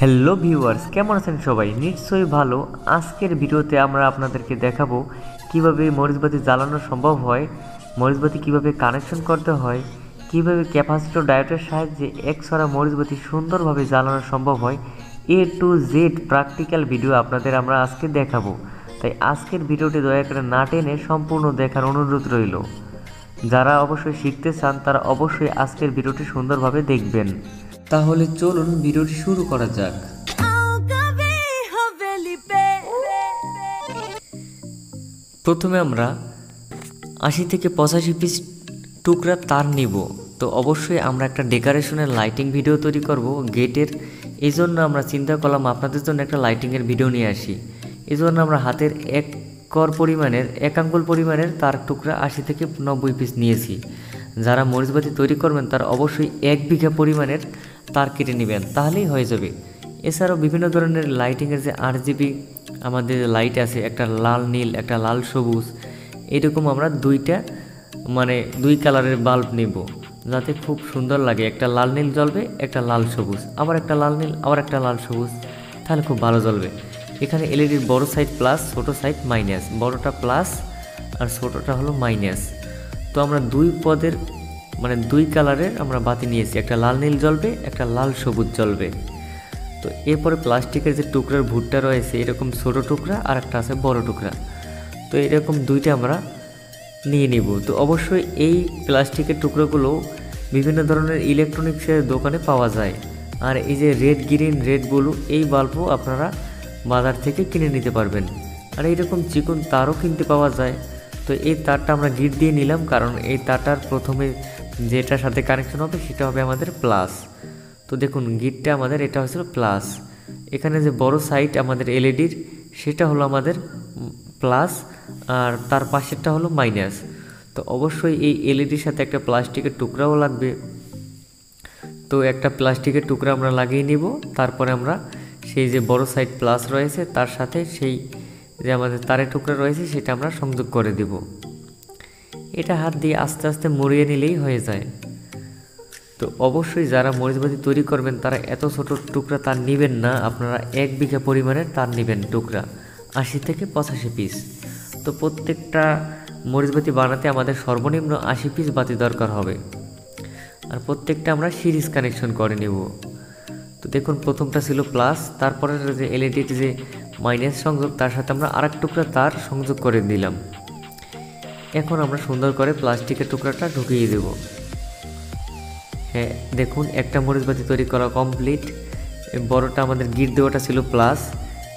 Hello viewers, কেমন আছেন সবাই? নিশ্চয়ই ভালো। আজকের ভিডিওতে আমরা আপনাদেরকে দেখাবো কিভাবে মরিচবাতি জ্বালানো সম্ভব হয়, মরিচবাতি কিভাবে কানেকশন করতে হয়, কিভাবে ক্যাপাসিটর ডায়োডের সাহায্যে একছড়া মরিচবাতি সুন্দরভাবে জ্বালানো সম্ভব হয়। এ টু জেড প্র্যাকটিক্যাল ভিডিও আপনাদের আমরা আজকে দেখাবো। তাই আজকের ভিডিওটি দয়া করে না টেনে সম্পূর্ণ দেখার অনুরোধ রইল। যারা অবশ্যই শিখতে চান তারা অবশ্যই আজকের ভিডিওটি সুন্দরভাবে দেখবেন। তাহলে চলুন ভিডিওটি শুরু করা যাক। প্রথমে আমরা 80 থেকে 85 পিস টুকরা তার নিব। তো অবশ্যই আমরা একটা ডেকোরেশনের লাইটিং ভিডিও তৈরি করব গেটের। এই জন্য আমরা চিন্তা করলাম আপনাদের জন্য একটা লাইটিংয়ের ভিডিও নিয়ে আসি। এই জন্য আমরা হাতের এক আঙ্গুল পরিমাণের তার টুকরা 80 থেকে 90 পিস নিয়েছি। যারা মরিচবাতি তৈরি করবেন তারা অবশ্যই 1 বিঘা পরিমাণের তার কেটে নেবেন, তাহলেই হয়ে যাবে। এছাড়াও বিভিন্ন ধরনের লাইটিংয়ের যে RGB আমাদের লাইট আছে, একটা লাল নীল, একটা লাল সবুজ, এরকম আমরা দুই কালারের বাল্ব নেব, যাতে খুব সুন্দর লাগে। একটা লাল নীল জ্বলবে, একটা লাল সবুজ, আবার একটা লাল নীল, আবার একটা লাল সবুজ, তাহলে খুব ভালো জ্বলবে। এখানে এলইডির বড় সাইড প্লাস, ছোট সাইড মাইনাস, বড়টা প্লাস আর ছোটটা হলো মাইনাস। তো আমরা দুই কালারের আমরা বাতি নিয়েছি, একটা লাল নীল জ্বলবে, একটা লাল সবুজ জ্বলবে। তো এরপরে প্লাস্টিকের যে টুকরার ভুট্টা রয়েছে, এরকম ছোট টুকরা আর একটা আছে বড় টুকরা। তো এরকম দুইটা আমরা নিয়ে নিব। তো অবশ্যই এই প্লাস্টিকের টুকরোগুলো বিভিন্ন ধরনের ইলেকট্রনিক্সের দোকানে পাওয়া যায়। আর এই যে রেড গ্রিন রেড ব্লু এই বাল্বও আপনারা বাজার থেকে কিনে নিতে পারবেন। আর এইরকম চিকন তারও কিনতে পাওয়া যায়। তো এই তারটা আমরা গিট দিয়ে নিলাম, কারণ এই তারটার প্রথমে যেটার সাথে কানেকশন হবে সেটা হবে আমাদের প্লাস। তো দেখুন গিটটা আমাদের এটা হয়েছিল প্লাস। এখানে যে বড় সাইড আমাদের এলইডির সেটা হলো আমাদের প্লাস, আর তার পাশেরটা হলো মাইনাস। তো অবশ্যই এই এলইডির সাথে একটা প্লাস্টিকের টুকরাও লাগবে। তো একটা প্লাস্টিকের টুকরা আমরা লাগিয়ে নিব। তারপরে আমরা সেই যে বড় সাইড প্লাস রয়েছে তার সাথে সেই যে আমাদের তারের টুকরা রয়েছে সেটা আমরা সংযোগ করে দেব। এটা হাত দিয়ে আস্তে আস্তে মুড়িয়ে নিলেই হয়ে যায়। তো অবশ্যই যারা মরিচবাতি তৈরি করবেন তারা এত ছোট টুকরা তার নেবেন না, আপনারা 1 বিঘা পরিমাণের তার নেবেন টুকরা, 80 থেকে 85 পিস। তো প্রত্যেকটা মরিচবাতি বানাতে আমাদের সর্বনিম্ন 80 পিস বাতি দরকার হবে। আর প্রত্যেকটা আমরা সিরিজ কানেকশন করে নেব। তো দেখুন প্রথমটা ছিল প্লাস, তারপরে যে এলইডির যে মাইনাস সংযোগ তার সাথে আমরা আরেক টুকরা তার সংযোগ করে দিলাম। এখন আমরা সুন্দর করে প্লাস্টিকের টুকরাটা ঢুকিয়ে দেব। হ্যাঁ দেখুন একটা মরিচবাতি তৈরি করা কমপ্লিট। বড়টা আমাদের গিট দেওয়াটা ছিল প্লাস।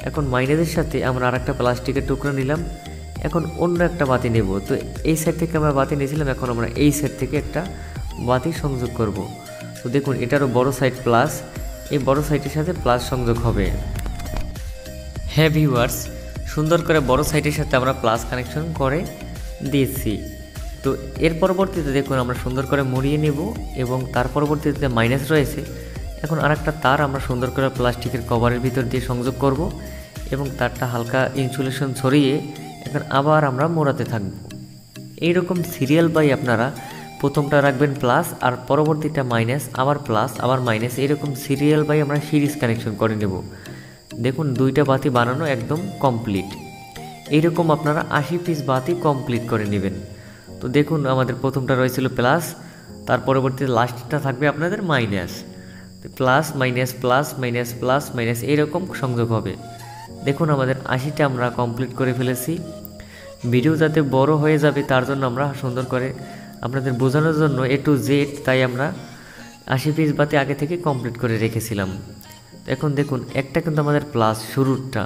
এখন মাইনাসের সাথে আমরা আরেকটা প্লাস্টিকের টুকরা নিলাম। এখন অন্য একটা বাতি নেব। তো এই সাইড থেকে আমরা বাতি নিয়েছিলাম, এখন আমরা এই সাইড থেকে একটা বাতি সংযোগ করব। তো দেখুন এটারও বড় সাইড প্লাস, এই বড় সাইডের সাথে প্লাস সংযোগ হবে। হ্যাঁ ভিউয়ার্স, সুন্দর করে বড় সাইডের সাথে আমরা প্লাস কানেকশন করে দিয়েছি। তো এর পরবর্তীতে দেখুন আমরা সুন্দর করে মুড়িয়ে নেব এবং তার পরবর্তীতে মাইনাস রয়েছে। এখন আরেকটা তার আমরা সুন্দর করে প্লাস্টিকের কভারের ভিতর দিয়ে সংযোগ করব এবং তারটা হালকা ইনসুলেশন ছড়িয়ে এখন আবার আমরা মোড়াতে থাকব। এইরকম সিরিয়াল বাই আপনারা প্রথমটা রাখবেন প্লাস, আর পরবর্তীটা মাইনাস, আবার প্লাস, আবার মাইনাস, এরকম সিরিয়াল বাই আমরা সিরিজ কানেকশন করে নেব। দেখুন দুইটা বাতি বানানো একদম কমপ্লিট। এইরকম আপনারা 80 পিস বাতি কমপ্লিট করে নেবেন। তো দেখুন আমাদের প্রথমটা রয়েছিল প্লাস, তার পরবর্তীতে লাস্টটা থাকবে আপনাদের minus. Plus minus plus minus plus minus এইরকম সংযোগ হবে। দেখুন আমাদের 80টা আমরা কমপ্লিট করে ফেলেছি। ভিডিও যাতে বড় হয়ে যাবে তার জন্য আমরা সুন্দর করে আপনাদের বোঝানোর জন্য A to Z তাই আমরা 80 পিস বাতি আগে থেকে কমপ্লিট করে রেখেছিলাম। এখন দেখুন একটা কিন্তু আমাদের প্লাস শুরুরটা,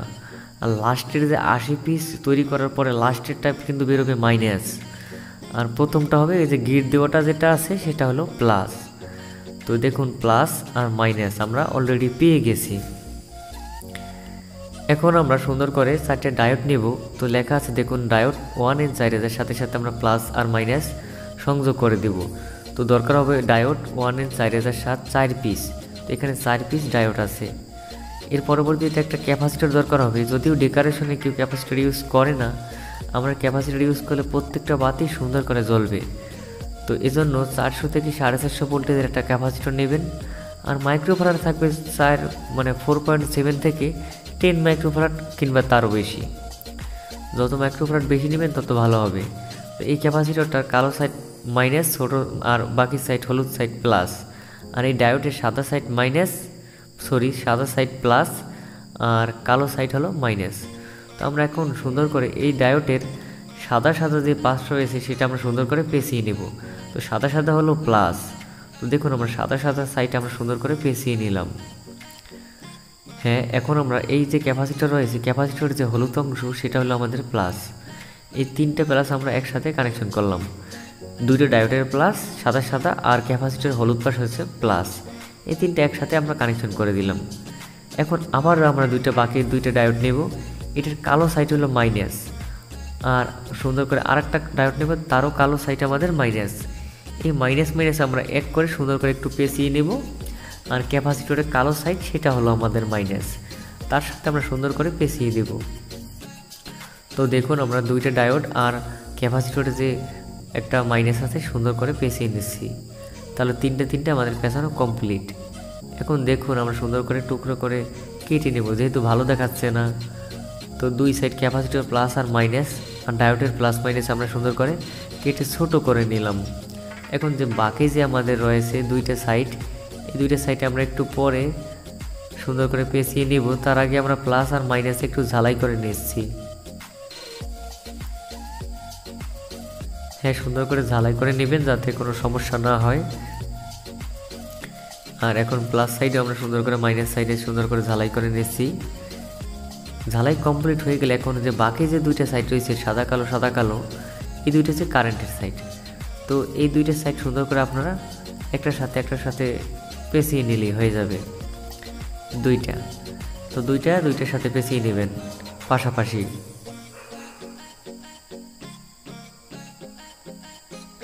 আর লাস্টের যে 80 পিস তৈরি করার পরে লাস্টেরটা কিন্তু বেরোবে মাইনাস, আর প্রথমটা হবে এই যে গিট দেওয়াটা যেটা আছে সেটা হলো প্লাস। তো দেখুন প্লাস আর মাইনাস আমরা অলরেডি পেয়ে গেছি। এখন আমরা সুন্দর করে 4টে ডায়োড নেব। তো লেখা আছে দেখুন ডায়োড 1 এর সাইডের সাথে সাথে আমরা প্লাস আর মাইনাস সংযোগ করে দেব। তো দরকার হবে ডায়োড 1 এর সাইডের 4 পিস। তো এখানে 4 পিস ডায়োড আছে। এর পরবর্তীতে একটা ক্যাপাসিটর দরকার হবে। যদিও ডেকোরেশনে কেউ ক্যাপাসিটর ইউজ করে না, আমরা ক্যাপাসিটর ইউজ করলে প্রত্যেকটা বাতি সুন্দর করে জ্বলবে। তো এজন্য 400 থেকে 450 ভোল্টেজের একটা ক্যাপাসিটর নেবেন। আর মাইক্রোফ্যারাড থাকবে 4.7 থেকে 10 মাইক্রোফ্যারাড কিংবা তারও বেশি। যত মাইক্রোফ্যারাড বেশি নেবেন তত ভালো হবে। তো এই ক্যাপাসিটরটার কালো সাইড মাইনাস, ছোট আর বাকি সাইড হলুদ সাইড প্লাস, আর এই ডায়োডের সাদা সাইড প্লাস আর কালো সাইড হলো মাইনাস। তো আমরা এখন সুন্দর করে এই ডায়োডের সাদা যে পাশ রয়েছে সেটা আমরা সুন্দর করে পেঁচিয়ে নেব। তো সাদা হলো প্লাস। তো দেখুন আমরা সাদা সাইড আমরা সুন্দর করে পেঁচিয়ে নিলাম। হ্যাঁ, এখন আমরা এই যে ক্যাপাসিটর রয়েছে, ক্যাপাসিটরের যে হলুদ অংশ সেটা হলো আমাদের প্লাস। এই 3টে প্লাস আমরা একসাথে কানেকশন করলাম। 2টো ডায়োডের প্লাস সাদা আর ক্যাপাসিটরের হলুদ পাশ হচ্ছে প্লাস, এই 3টে একসাথে আমরা কানেকশন করে দিলাম। এখন আবার আমরা বাকি 2টা ডায়োড নেব। এটার কালো সাইড হলো মাইনাস, আর সুন্দর করে আরেকটা ডায়োড নেব, তারও কালো সাইড আমাদের মাইনাস। এই মাইনাস আমরা এক করে সুন্দর করে একটু পেঁচিয়ে নেব। আর ক্যাপাসিটরের কালো সাইড সেটা হলো আমাদের মাইনাস, তার সাথে আমরা সুন্দর করে পেঁচিয়ে দেব। তো দেখুন আমরা 2টা ডায়োড আর ক্যাপাসিটরে যে একটা মাইনাস আছে সুন্দর করে পেঁচিয়ে নিচ্ছি। তাহলে 3টে আমাদের পেঁচানো কমপ্লিট। এখন দেখুন আমরা সুন্দর করে টুকরো করে কেটে নেব, যেহেতু ভালো দেখাচ্ছে না। তো 2 সাইড ক্যাপাসিটর প্লাস আর মাইনাস আর ডায়োডের প্লাস মাইনাস আমরা সুন্দর করে কেটে ছোট করে নিলাম। এখন যে বাকি যে আমাদের রয়েছে 2টা সাইড, এই 2টা সাইডে আমরা একটু পরে সুন্দর করে পেঁচিয়ে নিব। তার আগে আমরা প্লাস আর মাইনাস একটু ঝালাই করে নিচ্ছি। হ্যাঁ, সুন্দর করে ঝালাই করে নেবেন যাতে কোনো সমস্যা না হয়। আর এখন প্লাস সাইডে আমরা সুন্দর করে মাইনাস সাইডে সুন্দর করে ঝালাই করে নিচ্ছি। ঝালাই কমপ্লিট হয়ে গেলে এখন যে বাকি যে 2টা সাইড রয়েছে সাদা কালো, এই 2টা হচ্ছে কারেন্টের সাইড। তো এই 2টা সাইড সুন্দর করে আপনারা একটার সাথে পেঁচিয়ে নিলেই হয়ে যাবে। 2টা তো 2টার সাথে পেঁচিয়ে নেবেন পাশাপাশি।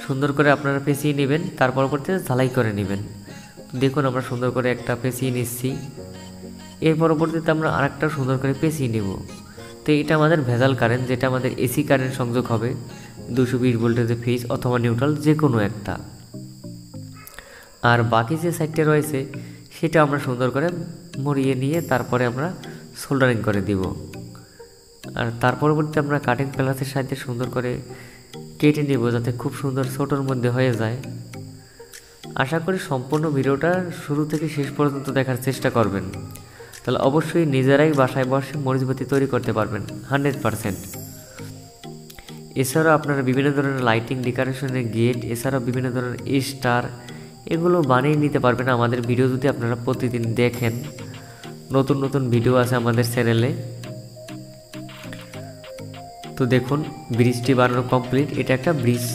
সুন্দর করে আপনারা পেঁচিয়ে নেবেন, তার পরবর্তীতে ঝালাই করে নেবেন। দেখুন আমরা সুন্দর করে একটা পেঁচিয়ে নিচ্ছি। এর পরবর্তীতে আমরা আরেকটা সুন্দর করে পেঁচিয়ে নেব। তো এটা আমাদের ভেজাল কারেন্ট, যেটা আমাদের এসি কারেন্ট সংযোগ হবে 220 ভোল্টের ফেজ অথবা নিউট্রাল যে কোনো একটা। আর বাকি যে সাইডটা রয়েছে সেটা আমরা সুন্দর করে মরিয়ে নিয়ে তারপরে আমরা সোল্ডারিং করে দিব। আর তার পরবর্তীতে আমরা কাটিং প্লাসের সাহায্যে সুন্দর করে কেটে নেব যাতে খুব সুন্দর ছোটোর মধ্যে হয়ে যায়। আশা করি সম্পূর্ণ ভিডিওটা শুরু থেকে শেষ পর্যন্ত দেখার চেষ্টা করবেন, তাহলে অবশ্যই নিজেরাই বাসায় বসে মরিচবাতি তৈরি করতে পারবেন 100%। এছাড়াও আপনারা বিভিন্ন ধরনের লাইটিং ডেকোরেশনের গেট, এছাড়াও বিভিন্ন ধরনের স্টার এগুলো বানিয়ে নিতে পারবেন আমাদের ভিডিও যদি আপনারা প্রতিদিন দেখেন। নতুন ভিডিও আছে আমাদের চ্যানেলে। তো দেখুন ব্রিজটি বানানো কমপ্লিট। এটা একটা ব্রিজ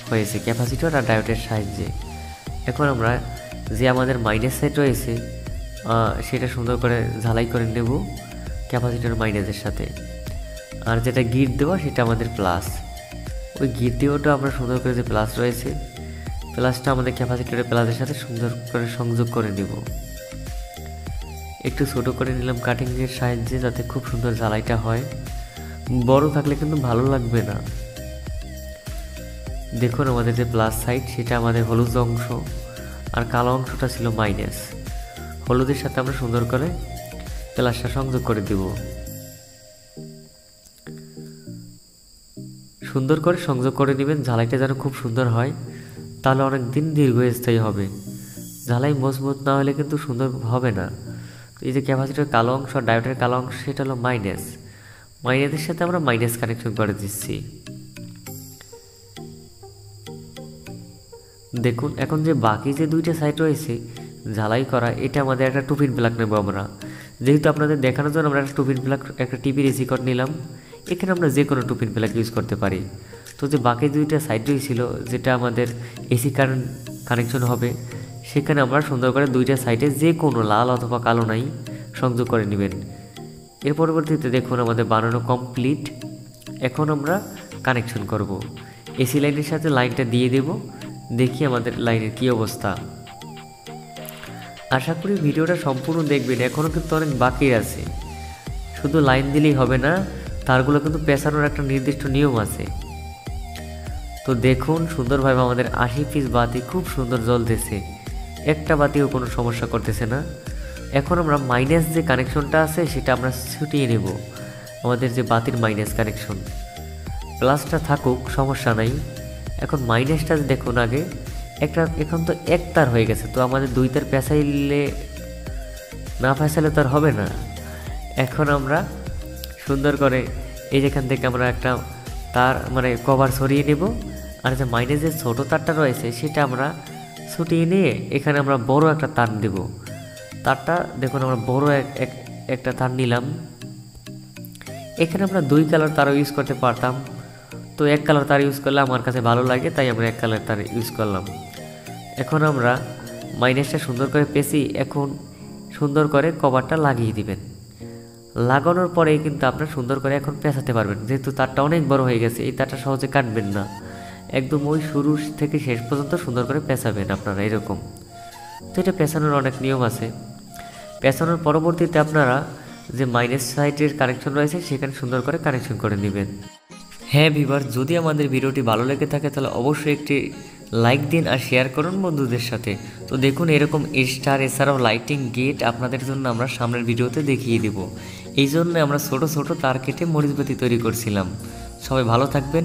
হয়েছে ক্যাপাসিটর আর ডায়োডের সাহায্যে। এখন আমরা যে আমাদের মাইনাস সাইড রয়েছে সেটা সুন্দর করে ঝালাই করে নেব ক্যাপাসিটর মাইনাসের সাথে। আর যেটা গিট দেওয়া সেটা আমাদের প্লাস। ওই গিট দেওয়াটা আমরা সুন্দর করে যে প্লাস রয়েছে, প্লাসটা আমাদের ক্যাপাসিটরের প্লাসের সাথে সুন্দর করে সংযোগ করে নেব। একটু ছোট করে নিলাম কাটিংয়ের সাহায্যে যাতে খুব সুন্দর ঝালাইটা হয়। বড় থাকলে কিন্তু ভালো লাগবে না। দেখুন আমাদের যে প্লাস সাইড সেটা আমাদের হলুদ অংশ আর কালো অংশটা ছিল মাইনাস। হলুদের সাথে আমরা সুন্দর করে প্লাসটা সংযোগ করে দেব। সুন্দর করে সংযোগ করে নেবেন, ঝালাইটা যেন খুব সুন্দর হয়, তাহলে অনেক দিন দীর্ঘস্থায়ী হবে। ঝালাই মজবুত না হলে কিন্তু সুন্দর হবে না। এই যে ক্যাপাসিটর কালো অংশ আর ডায়োডের কালো অংশ সেটা হলো মাইনাসের সাথে আমরা মাইনাস কানেকশন করে দিচ্ছি। দেখুন এখন যে বাকি যে 2টা সাইড রয়েছে ঝালাই করা, এটা আমাদের একটা টুপিন প্লাগ নেব আমরা। যেহেতু আপনাদের দেখানোর জন্য আমরা একটা টুপিন প্লাগ, একটা টিভি রেসিকট নিলাম। এখানে আমরা যে কোনো টুপিন প্লাগ ইউজ করতে পারি। তো যে বাকি 2টা সাইড রয়েছিল যেটা আমাদের এসি কারেন্ট কানেকশন হবে, সেখানে আমরা সুন্দর করে 2টা সাইডে যে কোনো লাল অথবা কালো নাই সংযোগ করে নেবেন। এর পরবর্তীতে দেখুন আমাদের বানানো কমপ্লিট। এখন আমরা কানেকশন করব। এসি লাইনের সাথে লাইনটা দিয়ে দেব, দেখি আমাদের লাইনের কি অবস্থা। আশা করি ভিডিওটা সম্পূর্ণ দেখবেন, এখনও কিন্তু অনেক বাকি আছে। শুধু লাইন দিলেই হবে না, তারগুলো কিন্তু পেঁচানোর একটা নির্দিষ্ট নিয়ম আছে। তো দেখুন সুন্দরভাবে আমাদের 80 পিস বাতি খুব সুন্দর জ্বলতেছে। একটা বাতিও কোনো সমস্যা করতেছে না। এখন আমরা মাইনাস যে কানেকশনটা আছে সেটা আমরা ছুটিয়ে নেব, আমাদের যে বাতির মাইনাস কানেকশন। প্লাসটা থাকুক, সমস্যা নাই। এখন মাইনাসটা দেখুন আগে এখন তো এক তার হয়ে গেছে, তো আমাদের 2 তার পেঁচাইলে তো আর হবে না। এখন আমরা সুন্দর করে এই যেখান থেকে আমরা একটা তার কভার সরিয়ে নেব, আর যে মাইনাসের ছোটো তারটা রয়েছে সেটা আমরা ছুটিয়ে নিয়ে এখানে আমরা বড় একটা তার দেব। তারটা দেখুন আমরা বড় একটা তার নিলাম। এখানে আমরা 2 কালার তারও ইউজ করতে পারতাম, তো 1 কালার তার ইউজ করলে আমার কাছে ভালো লাগে, তাই আমরা 1 কালার তার ইউজ করলাম। এখন আমরা মাইনাসটা সুন্দর করে পেঁচি এখন সুন্দর করে কভারটা লাগিয়ে দিবেন। লাগানোর পরেই কিন্তু আপনারা সুন্দর করে এখন পেঁচাতে পারবেন, যেহেতু তারটা অনেক বড় হয়ে গেছে। এই তারটা সহজে কাটবেন না, একদম ওই শুরু থেকে শেষ পর্যন্ত সুন্দর করে পেঁচাবেন আপনারা এরকম। তো এটা পেঁচানোর অনেক নিয়ম আছে। পেঁচানোর পরবর্তীতে আপনারা যে মাইনাস সাইডের কানেকশন রয়েছে সেখানে সুন্দর করে কানেকশন করে নেবেন। হ্যাঁ ভিউয়ার্স, যদি আমাদের ভিডিওটি ভালো লেগে থাকে তাহলে অবশ্যই একটি লাইক দিন আর শেয়ার করুন বন্ধুদের সাথে। তো দেখুন এরকম স্টার এছাড়াও লাইটিং গেট আপনাদের জন্য আমরা সামনের ভিডিওতে দেখিয়ে দেব। এই জন্য আমরা ছোট ছোট তার কেটে মরিচবাতি তৈরি করছিলাম। সবাই ভালো থাকবেন।